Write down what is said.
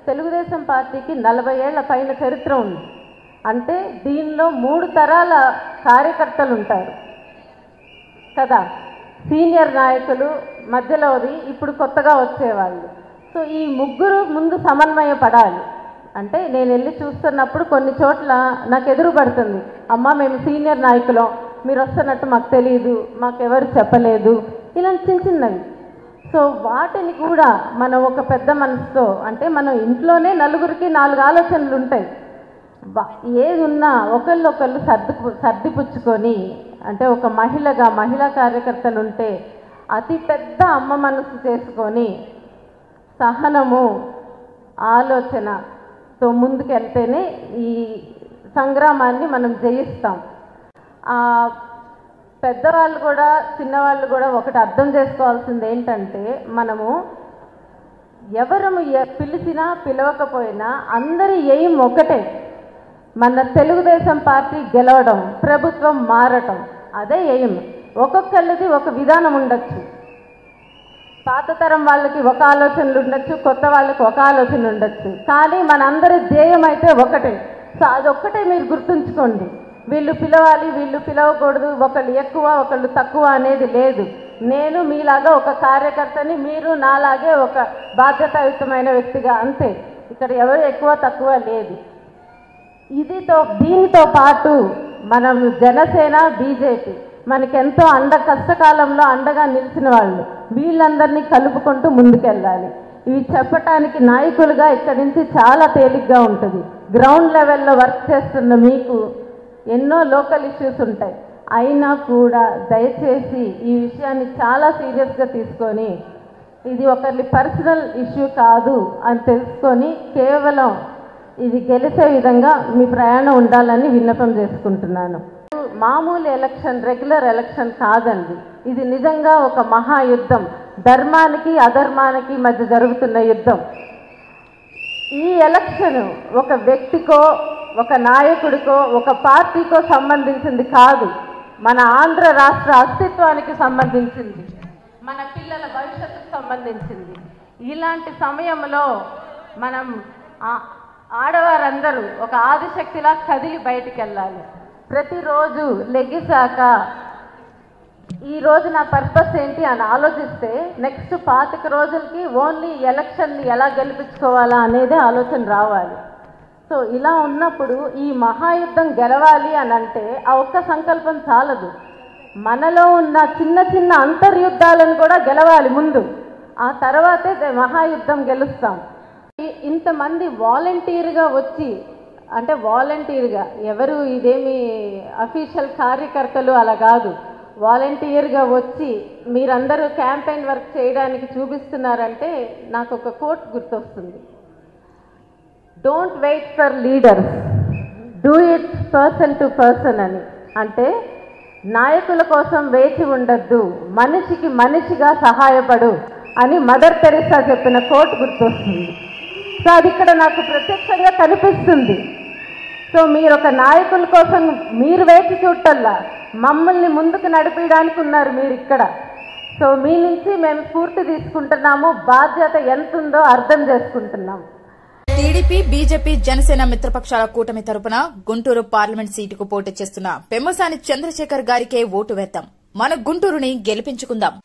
తెలుగుదేశం పార్టీకి 40 ఏళ్ల పైన చరిత్ర ఉంది. అంటే దీనిలో 3 తరాల కార్యకర్తలు ఉంటారు కదా, సీనియర్ నాయకులు, మధ్యలోది ఇప్పుడు కొత్తగా వచ్చేవాళ్ళు. సో ఈ ముగ్గురు ముందు సమన్వయపడాలి. అంటే నేను వెళ్ళి చూస్తున్నప్పుడు కొన్ని చోట్ల నాకు ఎదురు పడుతుంది, అమ్మ మేము సీనియర్ నాయకులం, మీరు వస్తున్నట్టు మాకు తెలియదు, మాకెవరు చెప్పలేదు, ఇలాంటి చిన్న చిన్నవి. సో వాటిని కూడా మనం ఒక పెద్ద మనసుతో, అంటే మనం ఇంట్లోనే నలుగురికి 4 ఆలోచనలు ఉంటాయి, ఏది ఉన్నా ఒకళ్ళు సర్దిపుచ్చుకొని, అంటే ఒక మహిళా కార్యకర్తలు ఉంటే అతి పెద్ద అమ్మ మనసు చేసుకొని సహనము ఆలోచనతో ముందుకెళ్తేనే ఈ సంగ్రామాన్ని మనం జయిస్తాం. పెద్దవాళ్ళు కూడా చిన్నవాళ్ళు కూడా ఒకటి అర్థం చేసుకోవాల్సింది ఏంటంటే, మనము ఎవరము పిలిచినా పిలవకపోయినా అందరి ఎయిమ్ ఒకటే, మన తెలుగుదేశం పార్టీ గెలవడం, ప్రభుత్వం మారటం, అదే ఎయిమ్. ఒక్కొక్కళ్ళది ఒక విధానం ఉండొచ్చు, పాత తరం వాళ్ళకి ఒక ఆలోచనలు ఉండొచ్చు, కొత్త వాళ్ళకి ఒక ఆలోచన ఉండొచ్చు, కానీ మనందరి ధ్యేయం అయితే ఒకటే. సో అదొక్కటే మీరు గుర్తుంచుకోండి. వీళ్ళు పిలవాలి, వీళ్ళు పిలవకూడదు, ఒకళ్ళు ఎక్కువ ఒకళ్ళు తక్కువ అనేది లేదు. నేను మీలాగా ఒక కార్యకర్తని, మీరు నాలాగే ఒక బాధ్యతాయుతమైన వ్యక్తిగా, అంతే. ఇక్కడ ఎవరు ఎక్కువ తక్కువ లేదు. దీనితో పాటు మనం జనసేన, బీజేపీ మనకెంతో కష్టకాలంలో అండగా నిలిచిన వాళ్ళు, వీళ్ళందరినీ కలుపుకుంటూ ముందుకెళ్ళాలి. ఇవి చెప్పటానికి నాయకులుగా ఇక్కడి నుంచి చాలా తేలిగ్గా ఉంటుంది. గ్రౌండ్ లెవెల్లో వర్క్ చేస్తున్న మీకు ఎన్నో లోకల్ ఇష్యూస్ ఉంటాయి, అయినా కూడా దయచేసి ఈ విషయాన్ని చాలా సీరియస్గా తీసుకొని, ఇది ఒకరి పర్సనల్ ఇష్యూ కాదు అని తెలుసుకొని కేవలం ఇది గెలిచే విధంగా మీ ప్రయాణం ఉండాలని విన్నపం చేసుకుంటున్నాను. మామూలు ఎలక్షన్, రెగ్యులర్ ఎలక్షన్ కాదండి, ఇది నిజంగా ఒక మహాయుద్ధం, ధర్మానికి అధర్మానికి మధ్య జరుగుతున్న యుద్ధం. ఈ ఎలక్షన్ ఒక వ్యక్తికో, ఒక నాయకుడికో, ఒక పార్టీకో సంబంధించింది కాదు, మన ఆంధ్ర రాష్ట్ర అస్తిత్వానికి సంబంధించింది, మన పిల్లల భవిష్యత్తుకు సంబంధించింది. ఇలాంటి సమయంలో మనం ఆడవారందరూ ఒక ఆదిశక్తిలా కదిలి బయటికి వెళ్ళాలి. ప్రతిరోజు లెగిసాక ఈరోజు నా పర్పస్ ఏంటి అని ఆలోచిస్తే నెక్స్ట్ 25 రోజులకి ఓన్లీ ఎలక్షన్ని ఎలా గెలిపించుకోవాలా అనేదే ఆలోచన రావాలి. సో ఇలా ఉన్నప్పుడు ఈ మహాయుద్ధం గెలవాలి అని అంటే ఆ ఒక్క సంకల్పం చాలదు, మనలో ఉన్న చిన్న చిన్న అంతర్యుద్ధాలను కూడా గెలవాలి ముందు, ఆ తర్వాతే మహాయుద్ధం గెలుస్తాం. ఇంతమంది వాలంటీర్గా వచ్చి, అంటే వాలంటీర్గా ఎవరు, ఇదేమి అఫీషియల్ కార్యకర్తలు అలా కాదు, వాలంటీర్గా వచ్చి మీరందరూ క్యాంపెయిన్ వర్క్ చేయడానికి చూపిస్తున్నారంటే నాకు ఒక కోట్ గుర్తొస్తుంది, don't wait for leaders, do it person to person అని. అంటే నాయకుల కోసం వేచి ఉండద్దు, మనిషికి మనిషిగా సహాయపడు అని మదర్ తెరెసా చెప్పిన కోట్ గుర్తొస్తుంది. సో అది ఇక్కడ నాకు ప్రత్యక్షంగా కనిపిస్తుంది. సో మీరు ఒక నాయకుల కోసం మీరు వేచి చూడటల్లా, మమ్మల్ని ముందుకు నడిపించడానికి ఉన్నారు మీరు ఇక్కడ. సో మీ నుంచి మేము స్ఫూర్తి తీసుకుంటున్నాము, బాధ్యత ఎంత ఉందో అర్థం చేసుకుంటున్నాము. టీడీపీ, బీజేపీ, జనసేన మిత్రపక్షాల కూటమి తరపున గుంటూరు పార్లమెంట్ సీటుకు పోటీ చేస్తున్న పెమ్మసాని చంద్రశేఖర్ గారికే ఓటు వేద్దాం, మన గుంటూరుని గెలిపించుకుందాం.